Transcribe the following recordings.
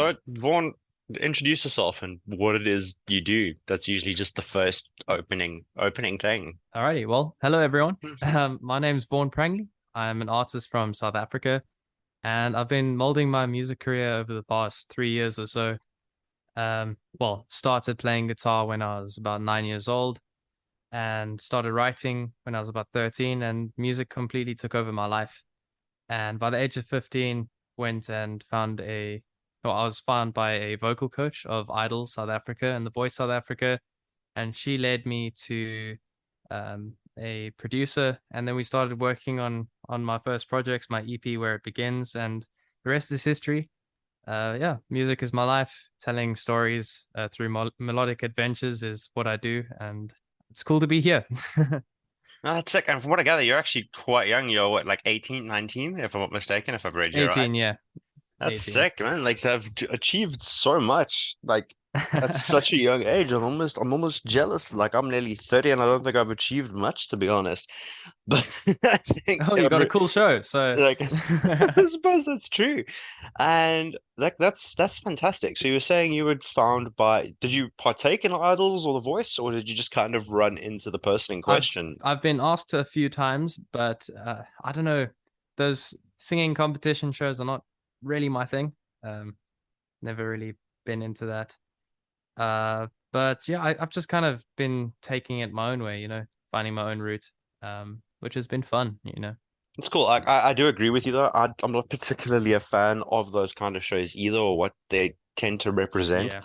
So, Vaughn, introduce yourself and what it is you do. That's usually just the first opening thing. Alrighty, well, hello everyone. My name's Vaughn Prangley. I'm an artist from South Africa, and I've been molding my music career over the past 3 years or so. Well, started playing guitar when I was about 9 years old, and started writing when I was about 13, and music completely took over my life. And by the age of 15, went and I was found by a vocal coach of Idol South Africa and The Voice South Africa, and she led me to a producer, and then we started working on my first projects, my EP, Where It Begins, and the rest is history. Yeah, music is my life. Telling stories through melodic adventures is what I do, and it's cool to be here. Oh, that's sick. And from what I gather, you're actually quite young. You're what, like 18, 19, if I'm not mistaken, if I've read you right. 18, yeah, That's 18. sick, man. Like to have achieved so much, like at such a young age. I'm almost jealous. Like I'm nearly 30 and I don't think I've achieved much, to be honest. But I think Oh, you got a cool show, so like I suppose that's true. And like that's fantastic. So you were saying you were found by, did you partake in Idols or The Voice, or did you just kind of run into the person in I've question? I've been asked a few times, but I don't know. Those singing competition shows are not really my thing. Um, Never really been into that. But yeah, I've just kind of been taking it my own way, finding my own route, which has been fun. It's cool. I do agree with you though. I'm not particularly a fan of those kind of shows either, or what they tend to represent. Yeah,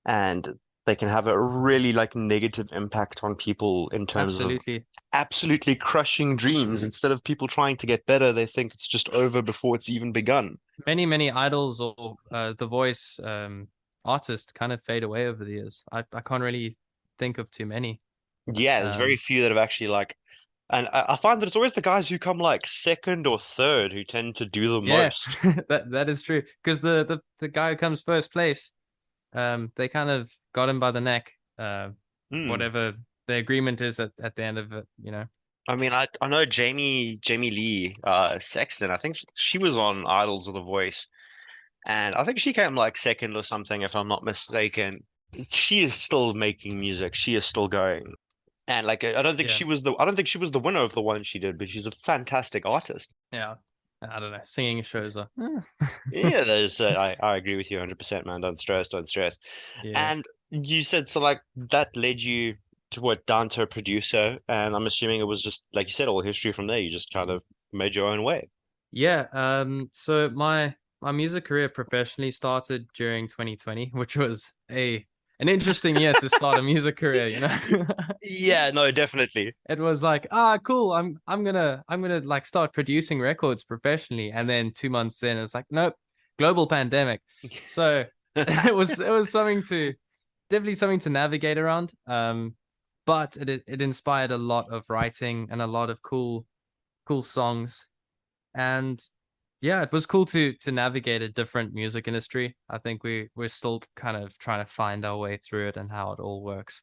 And they can have a really like negative impact on people in terms of absolutely. absolutely crushing dreams. Instead of people trying to get better, they think it's just over before it's even begun. Many idols or The Voice artists kind of fade away over the years. I can't really think of too many. Yeah, there's very Um, few that have actually like, and I find that it's always the guys who come like second or third who tend to do the yeah, most. that is true. Because the guy who comes first place, they kind of got him by the neck. Hmm. Whatever the agreement is at the end of it. I mean, I know Jamie Lee Sexton. I think she was on Idols of the Voice, and I think she came like second or something, if I'm not mistaken. She is still making music. She is still going. And like Yeah, I don't think she was the winner of the one she did, but she's a fantastic artist. yeah. I don't know. Singing shows are. Yeah, there's I agree with you 100%, man. Don't stress, don't stress. Yeah. And you said so like that led you to what down to a producer, and I'm assuming it was just like you said, all history from there. You just kind of made your own way. Yeah. So my music career professionally started during 2020, which was a an interesting year to start a music career. Yeah, no, definitely. It was like, cool. I'm gonna like start producing records professionally, and then 2 months in, it's like, nope, global pandemic. So it was definitely something to navigate around. But it inspired a lot of writing and a lot of cool songs. And yeah, it was cool to navigate a different music industry. I think we're still kind of trying to find our way through it and how it all works.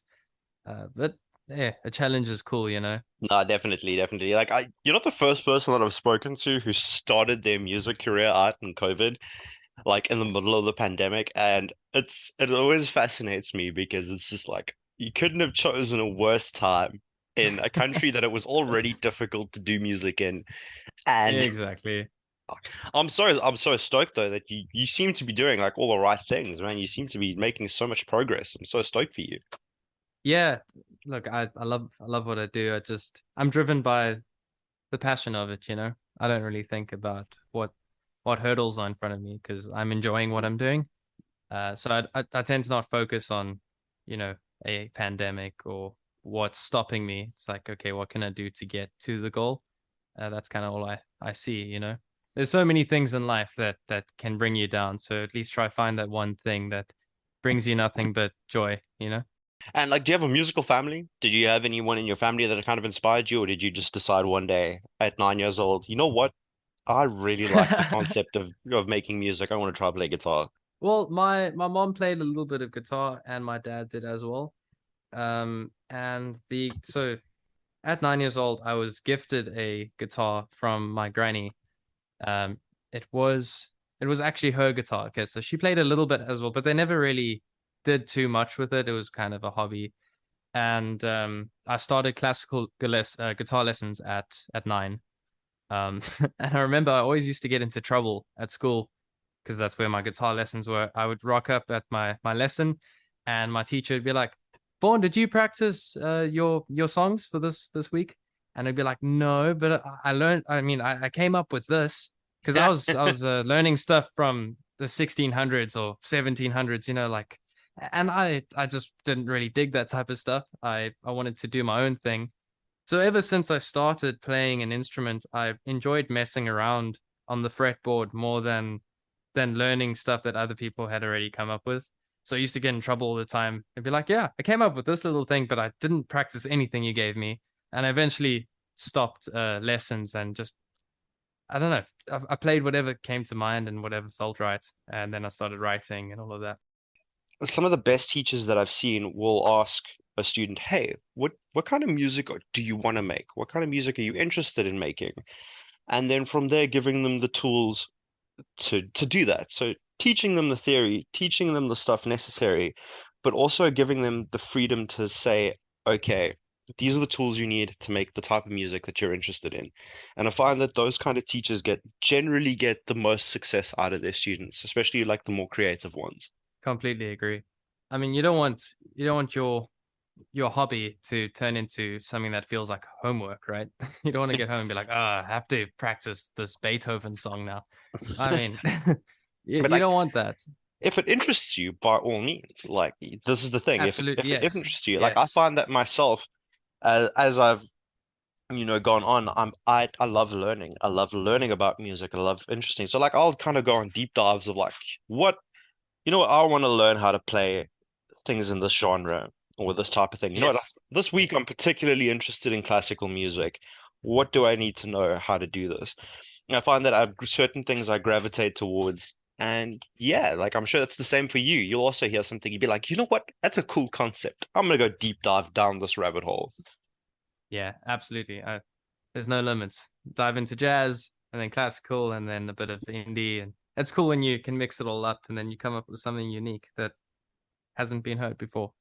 But yeah, a challenge is cool. No, definitely, definitely. Like you're not the first person that I've spoken to who started their music career out in COVID, like in the middle of the pandemic, and it always fascinates me because it's just like you couldn't have chosen a worse time in a country that it was already difficult to do music in. And Exactly. I'm so stoked though that you seem to be doing like all the right things, man. You seem to be making so much progress. I'm so stoked for you. Yeah, look, I love what I do. I'm driven by the passion of it. I don't really think about what hurdles are in front of me because I'm enjoying what I'm doing. So I tend to not focus on, you know, a pandemic or what's stopping me. It's like, okay, what can I do to get to the goal? That's kind of all I see. There's so many things in life that can bring you down. So at least try find that one thing that brings you nothing but joy. And like, do you have a musical family? Did you have anyone in your family that kind of inspired you, or did you just decide one day at 9 years old, you know what? I really like the concept of making music. I want to try play guitar. Well, my mom played a little bit of guitar and my dad did as well. And the so at 9 years old, I was gifted a guitar from my granny. It was it was actually her guitar. Okay, so she played a little bit as well, but they never really did too much with it. It was kind of a hobby. And I started classical guitar lessons at 9. And I remember I always used to get into trouble at school because that's where my guitar lessons were. I would rock up at my lesson, and my teacher would be like, "Vaughn, did you practice your songs for this week?" And I'd be like, "No, but I learned. I mean, I came up with this because I was learning stuff from the 1600s or 1700s, like." And I just didn't really dig that type of stuff. I wanted to do my own thing. So ever since I started playing an instrument, I enjoyed messing around on the fretboard more than learning stuff that other people had already come up with. So I used to get in trouble all the time. I'd be like, "Yeah, I came up with this little thing, but I didn't practice anything you gave me." And I eventually stopped lessons and just, I don't know, I played whatever came to mind and whatever felt right. And then I started writing and all of that. Some of the best teachers that I've seen will ask a student, "Hey, what kind of music do you want to make? What kind of music are you interested in making?" And then from there, giving them the tools to do that. So teaching them the theory, teaching them the stuff necessary, but also giving them the freedom to say, okay, these are the tools you need to make the type of music that you're interested in. And I find that those kind of teachers generally get the most success out of their students, especially like the more creative ones. Completely agree. I mean, you don't want your hobby to turn into something that feels like homework, right? You don't want to get home and be like, "Oh, I have to practice this Beethoven song now." I mean, you, But you like, don't want that. if it interests you, by all means, like this is the thing. If it, Absolutely, if it yes. interests you, like I Yes. find that myself, as I've gone on, I love learning. I love learning about music. I love interesting. So like I'll kind of go on deep dives of like what what I want to learn how to play things in this genre or this type of thing. You know what? Yes. This week I'm particularly interested in classical music. What do I need to know how to do this? And I find that I've certain things I gravitate towards. And yeah, like I'm sure that's the same for you. You'll also hear something, you'd be like, you know what? That's a cool concept. I'm gonna go deep dive down this rabbit hole. Yeah, absolutely. There's no limits. Dive into jazz and then classical and then a bit of indie, and it's cool when you can mix it all up and then you come up with something unique that hasn't been heard before.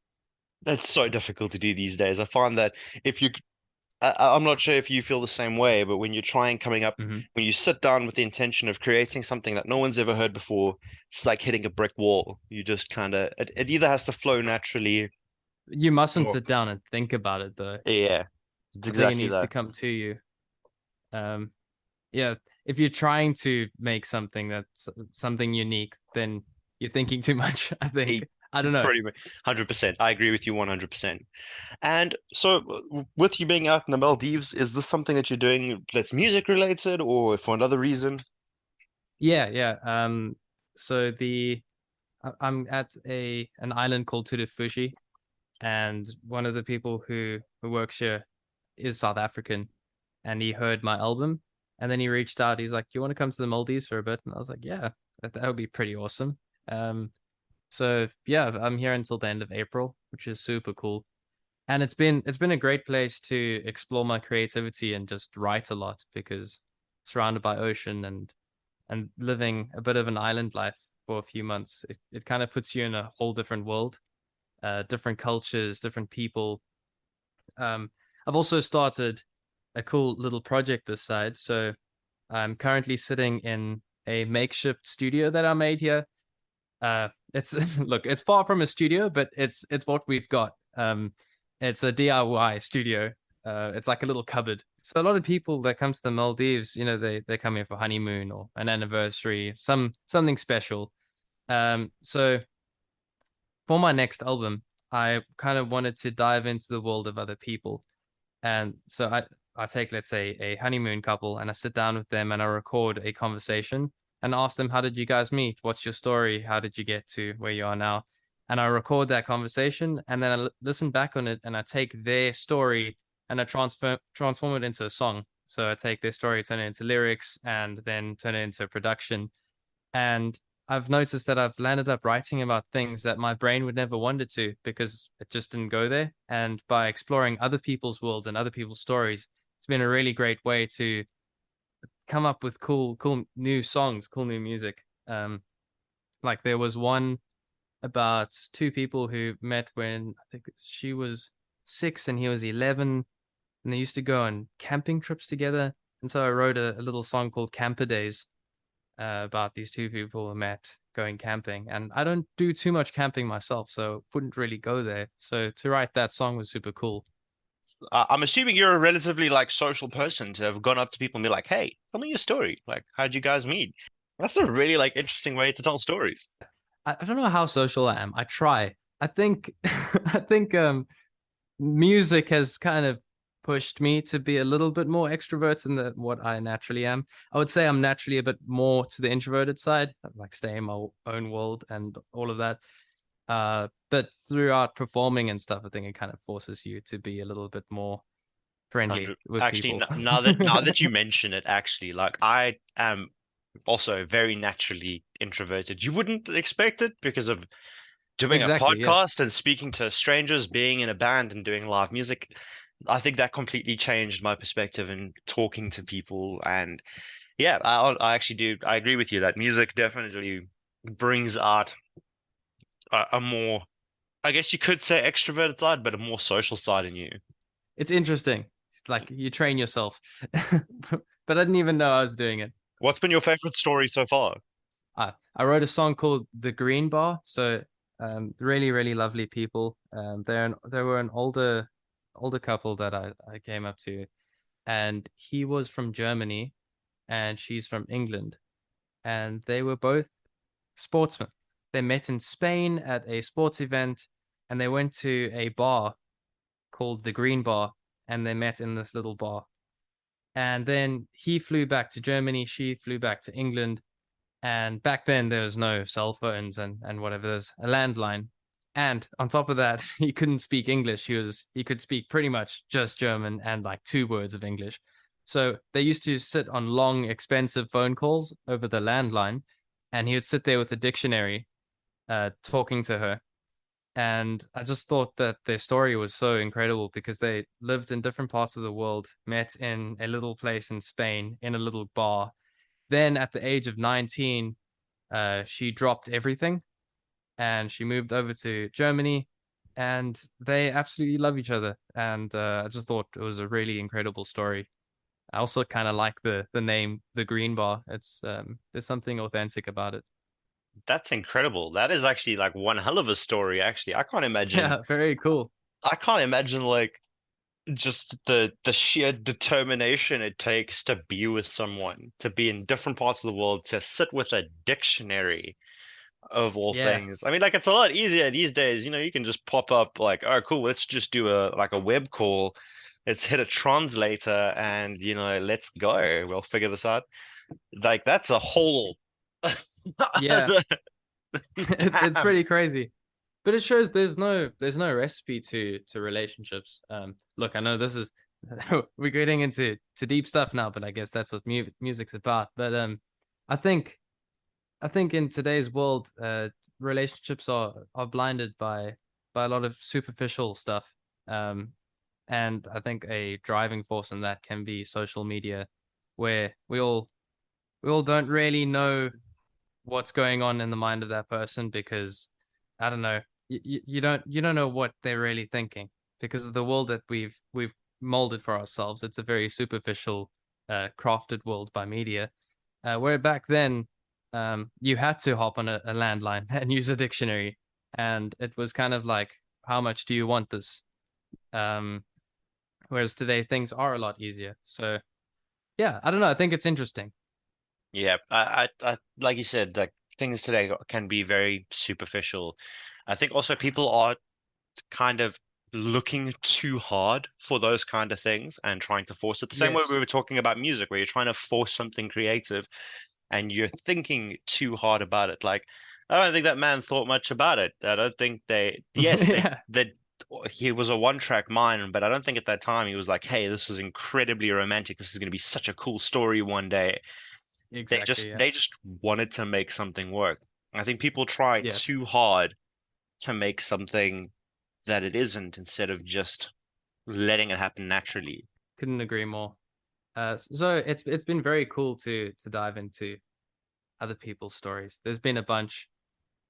It's so difficult to do these days. I find that if you I'm not sure if you feel the same way, but when you're trying coming up, Hmm. when you sit down with the intention of creating something that no one's ever heard before, it's like hitting a brick wall. You just kind of, it either has to flow naturally You mustn't or, sit down and think about it though. yeah, it's I think it exactly needs to that. come to you. Um, yeah, if you're trying to make something that's something unique, then you're thinking too much, I think. He I don't know. pretty much 100%. I agree with you 100%. And so, with you being out in the Maldives, is this something that you're doing that's music related or for another reason? Yeah, yeah. So I'm at an island called Fuji, and one of the people who works here is South African, and he heard my album, and then he reached out. He's like, "Do you want to come to the Maldives for a bit?" And I was like, "Yeah, that would be pretty awesome." So yeah, I'm here until the end of April, which is super cool. And it's been a great place to explore my creativity and just write a lot because surrounded by ocean and living a bit of an island life for a few months, it kind of puts you in a whole different world, different cultures, different people. Um, I've also started a cool little project this side. So I'm currently sitting in a makeshift studio that I made here. It's look, it's far from a studio, but it's what we've got. It's a DIY studio. It's like a little cupboard. So a lot of people that come to the Maldives, they come here for honeymoon or an anniversary, something special. So for my next album, I kind of wanted to dive into the world of other people. And so I take, let's say, a honeymoon couple and I sit down with them and I record a conversation and ask them, how did you guys meet? What's your story? How did you get to where you are now? And I record that conversation and then I listen back on it and I take their story and I transform it into a song. So I take their story, turn it into lyrics, and then turn it into a production. And I've noticed that I've landed up writing about things that my brain would never wander to because it just didn't go there. And by exploring other people's worlds and other people's stories, it's been a really great way to come up with cool new songs, cool new music. Like there was one about two people who met when I think she was 6 and he was 11, and they used to go on camping trips together. And so I wrote a little song called Camper Days about these two people who met going camping. And I don't do too much camping myself, so wouldn't really go there. So to write that song was super cool. I'm assuming you're a relatively like social person to have gone up to people and be like, "Hey, tell me your story. Like, how'd you guys meet?" That's a really like interesting way to tell stories. I don't know how social I am. I try. I think I think music has kind of pushed me to be a little bit more extrovert than what I naturally am. I would say I'm naturally a bit more to the introverted side, like stay in my own world and all of that. But throughout performing and stuff, I think it kind of forces you to be a little bit more friendly 100. with Actually, people. now that you mention it, actually, like I am also very naturally introverted. You wouldn't expect it because of doing a Exactly, yes. podcast and speaking to strangers, being in a band and doing live music. I think that completely changed my perspective in talking to people. And yeah, I actually do. I agree with you that music definitely brings out a more, I guess you could say extroverted side, but a more social side in you. It's interesting. It's like you train yourself. But I didn't even know I was doing it. What's been your favorite story so far? I wrote a song called The Green Bar. So really, really lovely people. They were an older couple that I came up to, and he was from Germany and she's from England, and they were both sportsmen. They met in Spain at a sports event, and they went to a bar called the Green Bar, and they met in this little bar. And then he flew back to Germany, she flew back to England, and back then there was no cell phones and whatever. There's a landline. And on top of that, he couldn't speak English. He could speak pretty much just German and like 2 words of English. So they used to sit on long, expensive phone calls over the landline, and he would sit there with a dictionary, talking to her. And I just thought that their story was so incredible because they lived in different parts of the world, met in a little place in Spain, in a little bar. Then at the age of 19, she dropped everything and she moved over to Germany, and they absolutely love each other. And I just thought it was a really incredible story. I also kind of like the name, the Green Bar. It's there's something authentic about it. That's incredible. That is actually like one hell of a story, actually. Yeah, very cool. I can't imagine like just the sheer determination it takes to be with someone, to be in different parts of the world, to sit with a dictionary of all Yeah, things. I mean, like it's a lot easier these days. You can just pop up like, oh, cool, let's just do a web call. Let's hit a translator and let's go. We'll figure this out. Like that's a whole yeah. It's damn. pretty crazy. But it shows there's no recipe to relationships. Look, I know this is we're getting into to deep stuff now, but I guess that's what music's about. But I think I think in today's world, relationships are blinded by a lot of superficial stuff. Um, and I think a driving force in that can be social media, where we all don't really know what's going on in the mind of that person because I don't know, you don't know what they're really thinking because of the world that we've molded for ourselves. It's a very superficial, crafted world by media. Where back then, you had to hop on a landline and use a dictionary, and it was kind of like, how much do you want this? Um, Whereas today things are a lot easier. So yeah, I don't know. I think it's interesting. Yeah, I like you said, like things today can be very superficial. I think also people are kind of looking too hard for those kind of things and trying to force it. The same way we Yes. were talking about music, where you're trying to force something creative and you're thinking too hard about it. Like, I don't think that man thought much about it. I don't think yes, Yeah, that he was a one-track mind, but I don't think at that time he was like, hey, this is incredibly romantic. This is going to be such a cool story one day. They exactly. just Yeah. they just wanted to make something work. I think people try Yes. too hard to make something that it isn't instead of just letting it happen naturally. Couldn't agree more. So it's been very cool to dive into. other people's stories. There's been a bunch.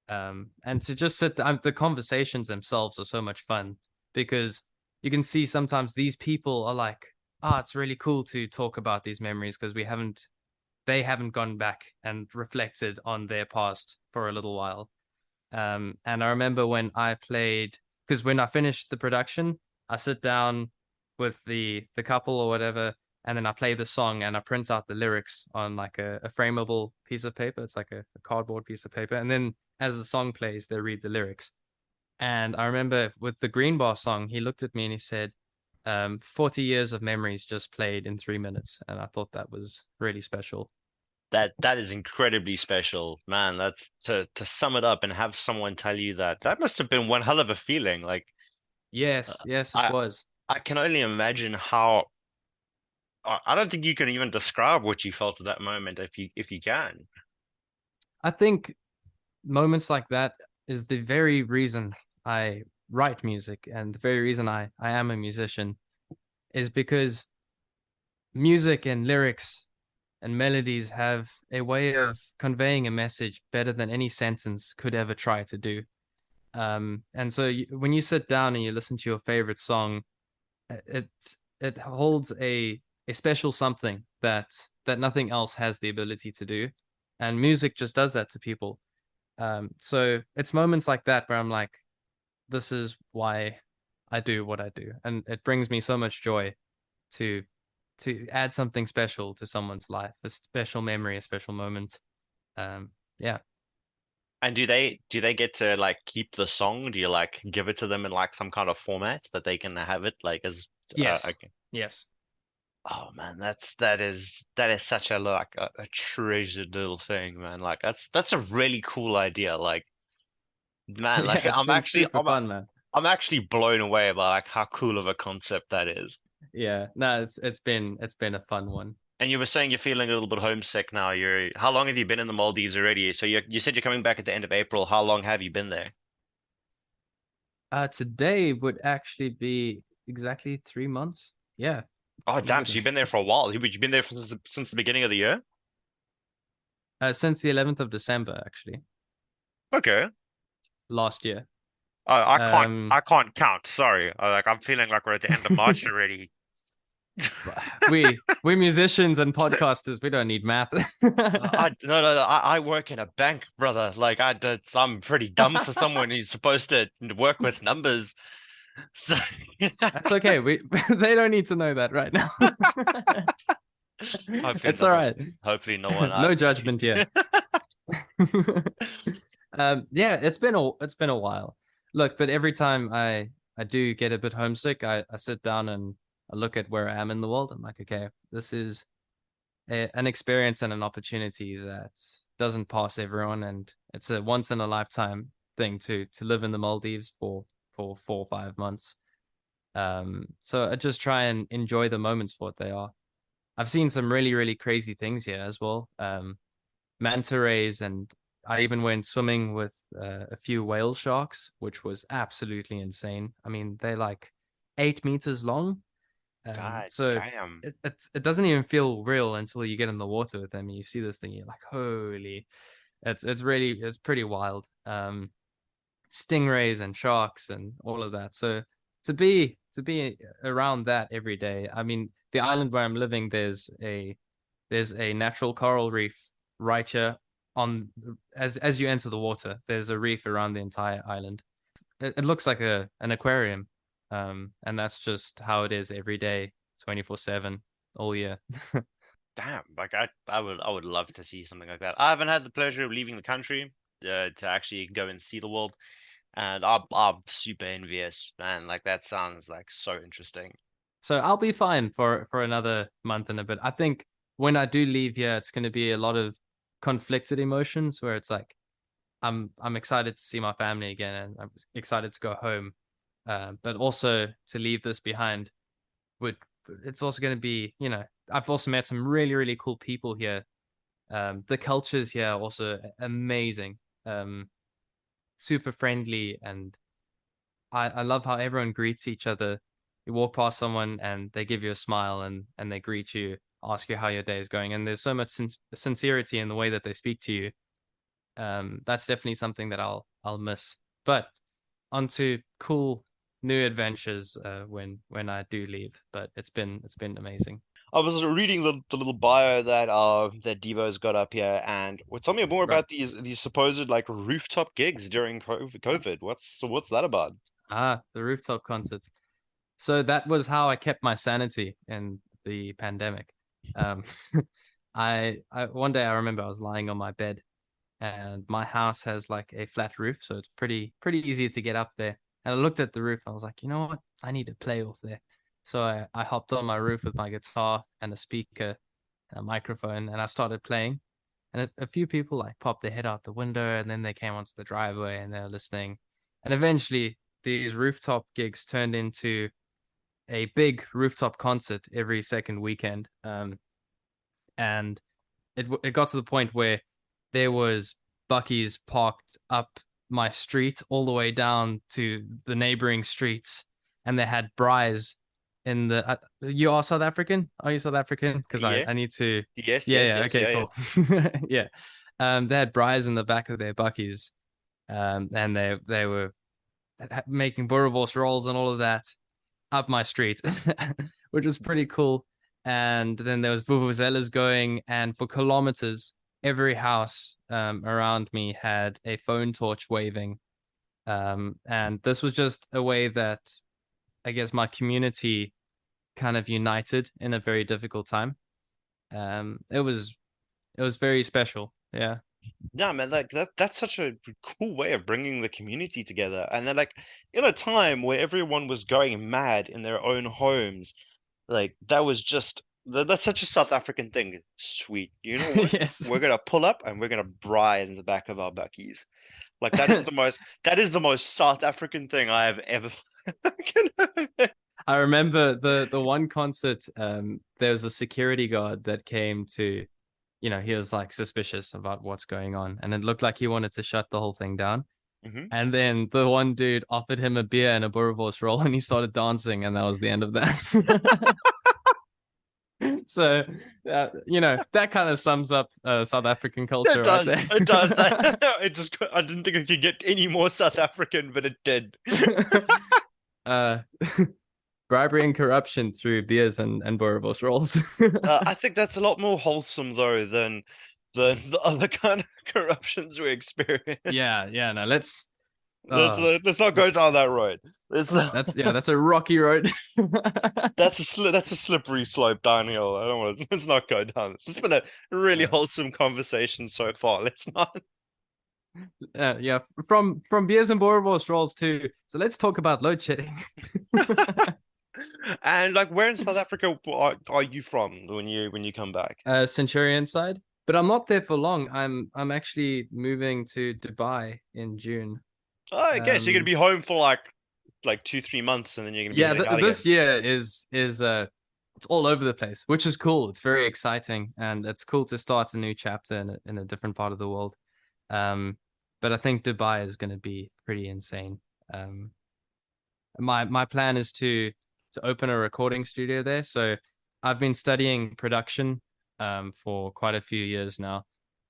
And to just the conversations themselves are so much fun because you can see sometimes these people are like, oh, it's really cool to talk about these memories because they haven't gone back and reflected on their past for a little while. And I remember when I played, because when I finished the production, I sit down with the couple or whatever, and then I play the song and I print out the lyrics on like a frameable piece of paper. It's like a cardboard piece of paper. And then as the song plays, they read the lyrics. And I remember with the Green Bar song, he looked at me and he said, 40 years of memories just played in 3 minutes. And I thought that was really special. That is incredibly special, man. That's to sum it up and have someone tell you that. That must have been one hell of a feeling. Like uh, Yes, yes, it I was. I can only imagine how I don't think you can even describe what you felt at that moment if you can. I think moments like that is the very reason I write music and the very reason I am a musician is because music and lyrics and melodies have a way of conveying a message better than any sentence could ever try to do. And so when you sit down and you listen to your favorite song, it it holds a special something that nothing else has the ability to do, and music just does that to people. So it's moments like that where I'm like, this is why I do what I do, and it brings me so much joy to add something special to someone's life, a special memory, a special moment. Yeah. And do they get to like keep the song? Do you like give it to them in like some kind of format that they can have it like as Yes. okay. Yes. Oh man, that is such a like a treasured little thing, man. Like that's a really cool idea. Like man, Yeah. like It's been super fun, man. I'm actually blown away by like how cool of a concept that is. Yeah. No, it's been a fun one. And you were saying you're feeling a little bit homesick now. How long have you been in the Maldives already? So you said you're coming back at the end of April. How long have you been there? Today would actually be exactly 3 months. Yeah. Oh Oh my damn, so you've goodness. been there for a while. You've been there since the beginning of the year? Since the 11th of December, actually, Okay. last year. I can't Um, I can't count. Sorry. Like I'm feeling like we're at the end of March already. we musicians and podcasters, we don't need math. No, I work in a bank, brother. Like I'm pretty dumb for someone who's supposed to work with numbers. So That's okay. We they don't need to know that right now. hopefully It's no all one right. hopefully no one No judgment here. Yeah, it's been a while. Look, but every time I do get a bit homesick, I sit down and I look at where I am in the world. I'm like, okay, this is an experience and an opportunity that doesn't pass everyone, and it's a once in a lifetime thing to live in the Maldives for 4 or 5 months. So I just try and enjoy the moments for what they are. I've seen some really, really crazy things here as well. Manta rays, and I even went swimming with a few whale sharks, which was absolutely insane. I mean, they're like 8 meters long. God So damn. it doesn't even feel real until you get in the water with them and you see this thing. You're like, holy, it's pretty wild. Stingrays and sharks and all of that. So to be around that every day. I mean, the island where I'm living, there's a natural coral reef right here on as you enter the water. There's a reef around the entire island. It looks like a an aquarium. And that's just how it is every day, 24/7, all year. Damn. Like I would love to see something like that. I haven't had the pleasure of leaving the country to actually go and see the world. And I'm super envious, man. Like that sounds like so interesting. So I'll be fine for another month and a bit. I think when I do leave here, it's going to be a lot of conflicted emotions where it's like I'm excited to see my family again and I'm excited to go home, but also to leave this behind would it's also going to be, I've also met some really really cool people here. The cultures here are also amazing, super friendly, and I love how everyone greets each other. You walk past someone and they give you a smile and they greet you. ask you how your day is going, and there's so much sincerity in the way that they speak to you. That's definitely something that I'll miss. But onto cool new adventures when I do leave. But it's been amazing. I was reading the little bio that Devo's got up here, and well, tell me more Right. about these supposed like rooftop gigs during COVID. What's that about? The rooftop concerts. So that was how I kept my sanity in the pandemic. Um, I one day I remember I was lying on my bed, and my house has like a flat roof, so it's pretty easy to get up there. And I looked at the roof. I was like, you know what? I need to play off there. So I hopped on my roof with my guitar and a speaker and a microphone, and I started playing. And a few people like popped their head out the window, and then they came onto the driveway and they were listening. And eventually, these rooftop gigs turned into a big rooftop concert every second weekend. And it got to the point where there was Bucky's parked up my street all the way down to the neighboring streets, and they had braais in the. You are South African? Are you South African? Because Yeah. I need to. Yes, Yeah, yes, yeah. yes, Okay, yeah, yeah. cool. Yeah. They had braais in the back of their Buckies, and they were making boerewors rolls and all of that up my street, which was pretty cool. And then there was vuvuzelas going, and for kilometers, every house around me had a phone torch waving. And this was just a way that I guess my community kind of united in a very difficult time. It was very special. Yeah. Yeah, man, like that's such a cool way of bringing the community together. And then like in a time where everyone was going mad in their own homes, like that was just that's such a South African thing. Sweet. You know what? Yes. We're gonna pull up and we're gonna braai in the back of our buckies. Like that is the most South African thing I have ever I remember the one concert. There was a security guard that came to, he was like suspicious about what's going on, and it looked like he wanted to shut the whole thing down. hmm And then the one dude offered him a beer and a boerewors roll, and he started dancing, and that was the end of that. So, that kind of sums up South African It culture right does. there. It does. That it just I didn't think it could get any more South African, but it did. uh, Bribery and corruption through beers and boerewors rolls. I think that's a lot more wholesome though than the other kind of corruptions we experience. Yeah, yeah. No, let's. Let's Uh, let's not go down that road. Let's that's a rocky road. that's a slippery slope downhill. I don't want to. Let's not go down. It's been a really Uh, wholesome conversation so far. Let's not. yeah, from beers and boerewors rolls too. So let's talk about load shedding. And like, where in South Africa are you from when you come back? Centurion side, but I'm not there for long. I'm actually moving to Dubai in June. Oh, okay, so you're gonna Um, be home for like 2-3 months, and then you're gonna be yeah, heading out again. this year is it's all over the place, which is cool. It's very exciting, and it's cool to start a new chapter in a different part of the world. Um, but I think Dubai is going to be pretty insane. Um, my plan is to open a recording studio there. So I've been studying production for quite a few years now,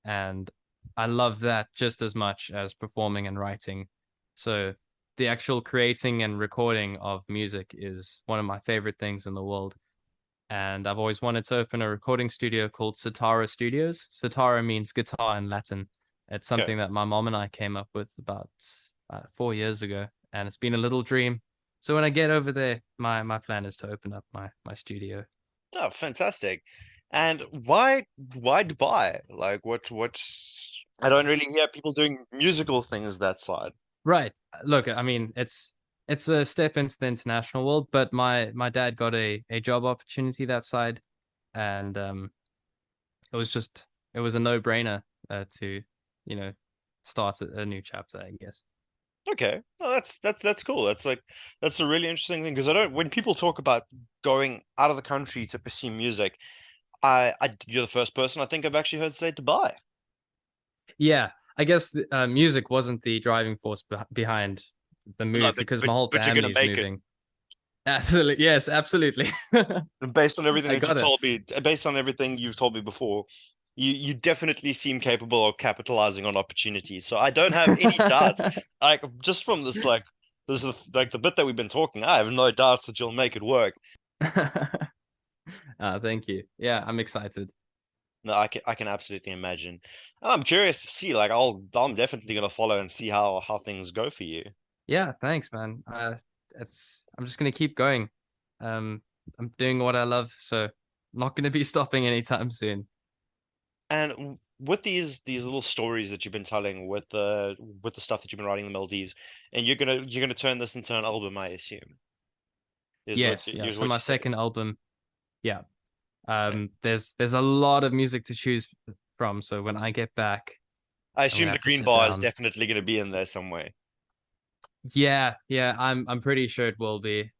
and I love that just as much as performing and writing. So the actual creating and recording of music is one of my favorite things in the world. And I've always wanted to open a recording studio called Sitara Studios. Sitara means guitar in Latin. It's Okay. something that my mom and I came up with about 4 years ago, and it's been a little dream. So when I get over there, my plan is to open up my studio. Oh, fantastic. And why Dubai? Like what I don't really hear people doing musical things that side. Right. Look, I mean, it's a step into the international world, but my dad got a job opportunity that side, and it was a no-brainer to, you know, start a new chapter, I guess. Okay. No, that's cool. That's a really interesting thing because I don't when people talk about going out of the country to pursue music, you're the first person I think I've actually heard say Dubai. Yeah, I guess music wasn't the driving force behind the No, move but because but my whole but you're gonna family's make it. moving. Absolutely. Yes, absolutely. And based on everything I that you've got it. told me, based on everything you've told me before, you definitely seem capable of capitalizing on opportunities. So I don't have any doubts. Like just from this, like this is like the bit that we've been talking, I have no doubts that you'll make it work. Thank you. Yeah, I'm excited. No, I can absolutely imagine. And I'm curious to see, like I'm definitely gonna follow and see how things go for you. Yeah, thanks, man. It's I'm just gonna keep going. Um, I'm doing what I love, so I'm not gonna be stopping anytime soon. And with these little stories that you've been telling with the stuff that you've been writing in the Maldives, and you're gonna turn this into an album, I assume, Yes, yeah. is So what my you said. second album, yeah. There's a lot of music to choose from. So when I get back, I I'm gonna assume the have to green sit bar is down. definitely gonna be in there somewhere. Yeah, yeah. I'm pretty sure it will be.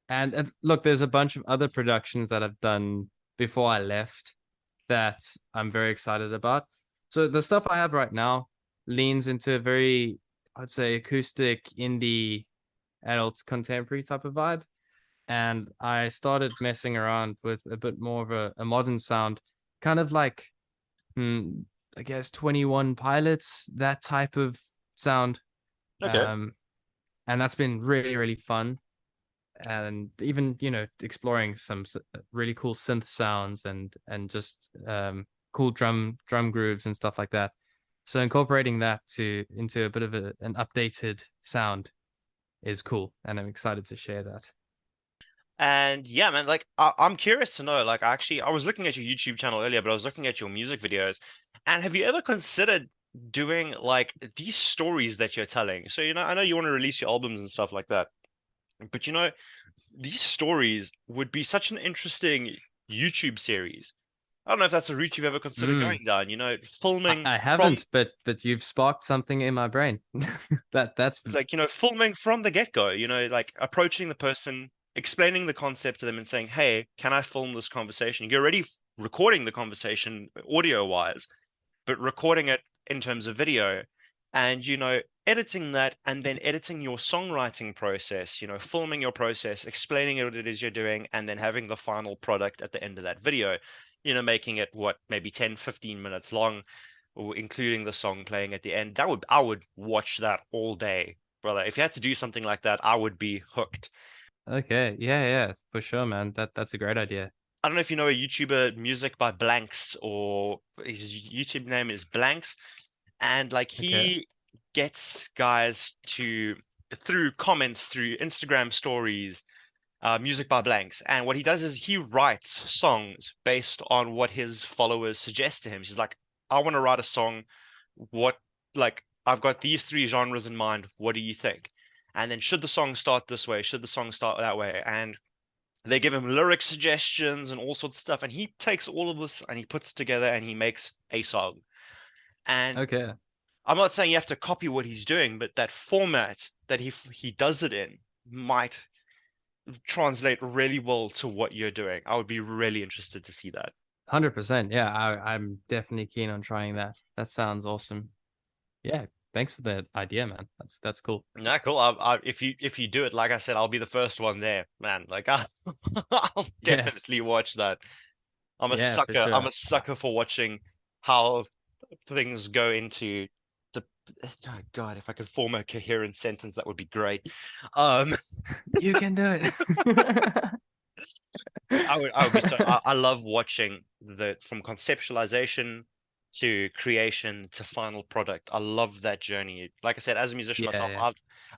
And look, there's a bunch of other productions that I've done before I left that I'm very excited about. So the stuff I have right now leans into a very, I'd say, acoustic indie adult contemporary type of vibe. And I started messing around with a bit more of a modern sound, kind of like, hmm, I guess 21 Pilots, that type of sound. Okay. Um, and that's been really, really fun. And even, exploring some really cool synth sounds and just cool drum grooves and stuff like that. So incorporating that to into a bit of an updated sound is cool, and I'm excited to share that. And yeah, man, like I'm curious to know, like I was looking at your YouTube channel earlier, but I was looking at your music videos. And have you ever considered doing like these stories that you're telling? So, I know you want to release your albums and stuff like that, but these stories would be such an interesting YouTube series. I don't know if that's a route you've ever considered Mm. going down, I, filming I from haven't, but you've sparked something in my brain. That's like, filming from the get-go, like approaching the person, explaining the concept to them and saying, "Hey, can I film this conversation?" You're already recording the conversation audio-wise, but recording it in terms of video and editing that and then editing your songwriting process, filming your process, explaining what it is you're doing, and then having the final product at the end of that video, making it what, maybe 10, 15 minutes long, or including the song playing at the end. I would watch that all day, brother. If you had to do something like that, I would be hooked. okay. Yeah, yeah, for sure, man. That's a great idea. I don't know if you know a YouTuber, Music by Blanks, or his YouTube name is Blanks, and like Okay. he gets guys to, through comments, through Instagram stories, Music by Blanks, and what he does is he writes songs based on what his followers suggest to him. She's like, I want to write a song. What, like, I've got these three genres in mind. What do you think? And then should the song start this way? Should the song start that way? And they give him lyric suggestions and all sorts of stuff, and he takes all of this and he puts it together and he makes a song. And Okay. I'm not saying you have to copy what he's doing, but that format that he does it in might translate really well to what you're doing. I would be really interested to see that. 100%. Yeah, I'm definitely keen on trying that. That sounds awesome. Yeah, thanks for the idea, man. That's cool. Nah, cool. If you do it, like I said, I'll be the first one there, man. Like I'll Yes. definitely watch that. I'm a Yeah, for sucker. I'm sure. a sucker for watching how things go into the. Oh God, if I could form a coherent sentence, that would be great. Um, You can do it. I would be so. I love watching the from conceptualization to creation to final product. I love that journey. Like I said, as a musician Yeah, myself, yeah.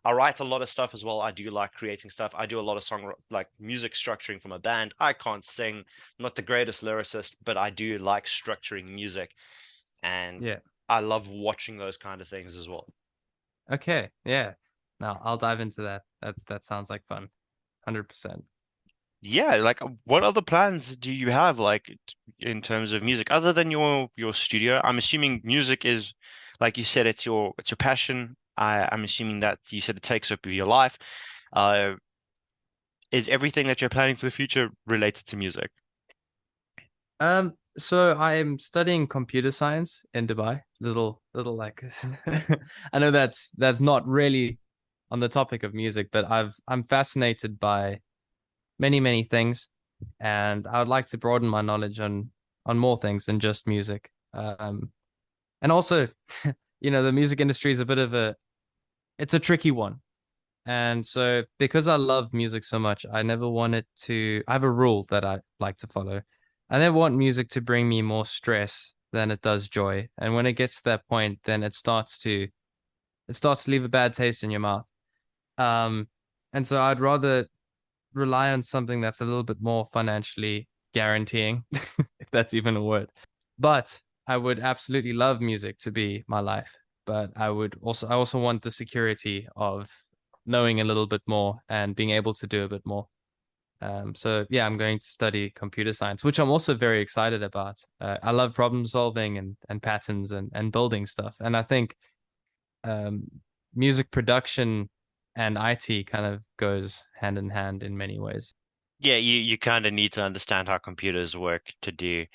I write a lot of stuff as well. I do like creating stuff. I do a lot of song like music structuring from a band. I can't sing, I'm not the greatest lyricist, but I do like structuring music, and Yeah. I love watching those kind of things as well. Okay. Yeah. Now I'll dive into that. That sounds like fun. 100%. Yeah, like what other plans do you have like in terms of music other than your studio? I'm assuming music is, like you said, it's your passion. I'm assuming that you said it takes up of your life. Uh, is everything that you're planning for the future related to music? So I'm studying computer science in Dubai. Little like I know that's not really on the topic of music, but I'm fascinated by many things, and I would like to broaden my knowledge on more things than just music. And also, the music industry is a bit of a it's a tricky one. And so because I love music so much, I never want it to I have a rule that I like to follow. I never want music to bring me more stress than it does joy. And when it gets to that point, then it starts to leave a bad taste in your mouth. Um, and so I'd rather rely on something that's a little bit more financially guaranteeing, if that's even a word. But I would absolutely love music to be my life. But I also want the security of knowing a little bit more and being able to do a bit more. So yeah, I'm going to study computer science, which I'm also very excited about. I love problem solving and patterns and building stuff. And I think um, music production and IT kind of goes hand in hand in many ways. Yeah, you kind of need to understand how computers work to do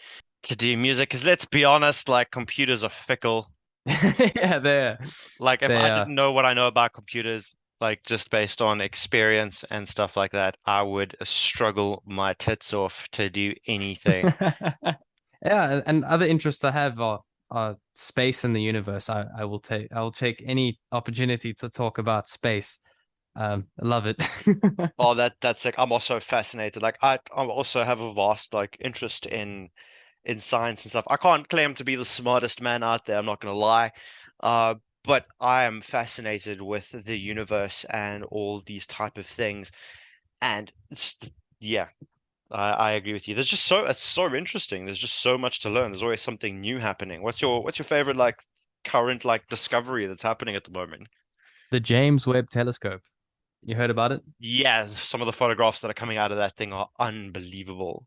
music. Because let's be honest, like computers are fickle. Yeah, Like if they I are. didn't know what I know about computers, like just based on experience and stuff like that, I would struggle my tits off to do anything. Yeah, and other interests I have are space and the universe. I will take any opportunity to talk about space. I love it. Oh, that's like I'm also fascinated. Like I also have a vast like interest in science and stuff. I can't claim to be the smartest man out there, I'm not gonna lie. But I am fascinated with the universe and all these type of things. And yeah, I agree with you. It's so interesting. There's just so much to learn. There's always something new happening. What's your favorite like current like discovery that's happening at the moment? The James Webb Telescope. You heard about it? Yeah, some of the photographs that are coming out of that thing are unbelievable.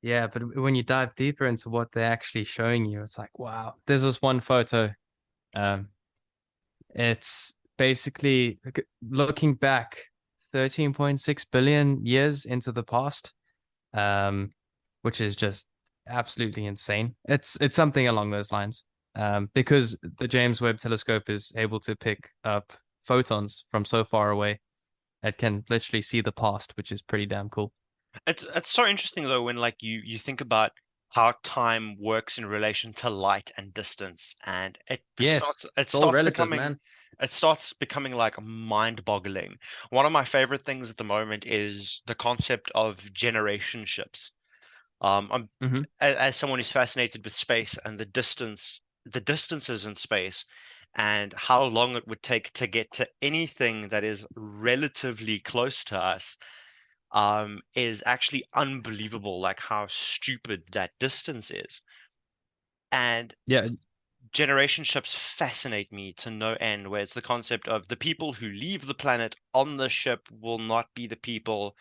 Yeah, but when you dive deeper into what they're actually showing you, it's like, wow. There's this one photo. Um, it's basically looking back 13.6 billion years into the past, um, which is just absolutely insane. It's something along those lines. Because the James Webb Telescope is able to pick up photons from so far away, it can literally see the past, which is pretty damn cool. It's so interesting though when like you think about how time works in relation to light and distance, and Yes, it's all relative, man. it starts becoming like mind-boggling. One of my favorite things at the moment is the concept of generation ships. I'm Hmm. as someone who's fascinated with space and the distances in space, and how long it would take to get to anything that is relatively close to us is actually unbelievable, like how stupid that distance is. And Yeah, generation ships fascinate me to no end, where it's the concept of the people who leave the planet on the ship will not be the people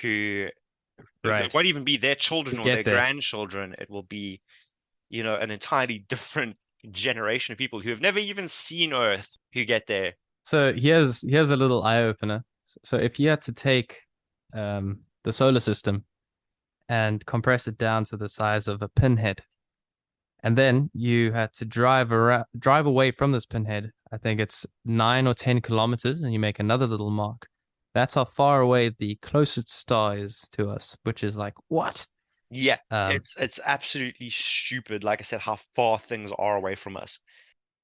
who it right. won't even be their children We or their get there. grandchildren. It will be, an entirely different generation of people who have never even seen Earth who get there. So here's a little eye opener. So if you had to take the solar system and compress it down to the size of a pinhead, and then you had to drive away from this pinhead. I think it's 9 or 10 kilometers, and you make another little mark. That's how far away the closest star is to us, which is like what? Yeah, Um, it's absolutely stupid, like I said, how far things are away from us.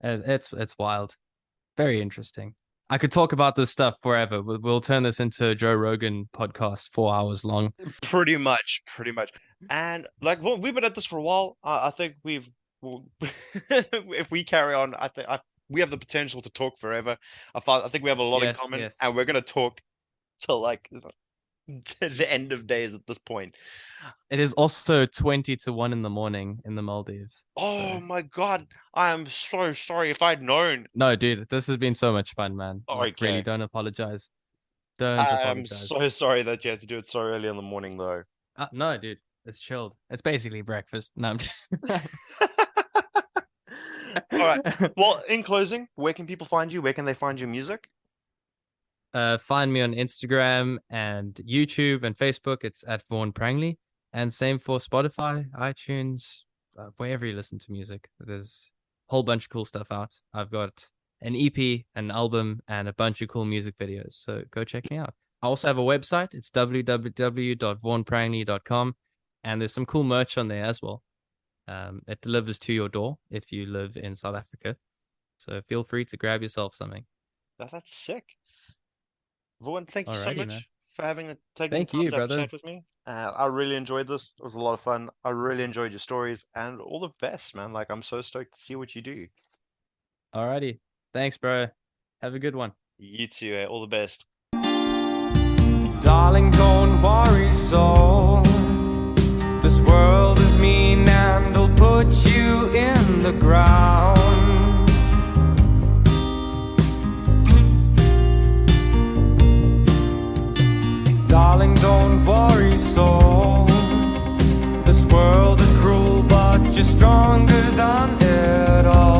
it's wild. Very interesting. I could talk about this stuff forever. We'll turn this into a Joe Rogan podcast, 4 hours long. Pretty much, pretty much. And like well, we've been at this for a while. I think well, if we carry on, we have the potential to talk forever. I think we have a lot in Yes, common, yes. and we're gonna talk till like the end of days at this point. It is also 20 to 1 in the morning in the Maldives. Oh So, my God, I am so sorry. If I'd known. no, dude, this has been so much fun, man. Like, really, Okay, don't apologize. Don't I'm apologize. so sorry that you had to do it so early in the morning, though. No, dude, it's chilled. It's basically breakfast. No, I'm just... All right. Well, in closing, where can people find you? Where can they find your music? Find me on Instagram and YouTube and Facebook. It's at Vaughn Prangley. And same for Spotify, iTunes, wherever you listen to music. There's a whole bunch of cool stuff out. I've got an EP, an album, and a bunch of cool music videos. So go check me out. I also have a website. It's www.vaughnprangley.com, and there's some cool merch on there as well. It delivers to your door if you live in South Africa. So feel free to grab yourself something. That's sick. Vaughn, thank you so Alrighty, man. much for taking the Thank time you, to have a brother. chat with me. I really enjoyed this. It was a lot of fun. I really enjoyed your stories and all the best, man. Like I'm so stoked to see what you do. Alrighty. Thanks, bro. Have a good one. You too, all the best. Darling, don't worry so. This world is mean and it'll put you in the ground. Darling, don't worry so. This world is cruel, but you're stronger than it all.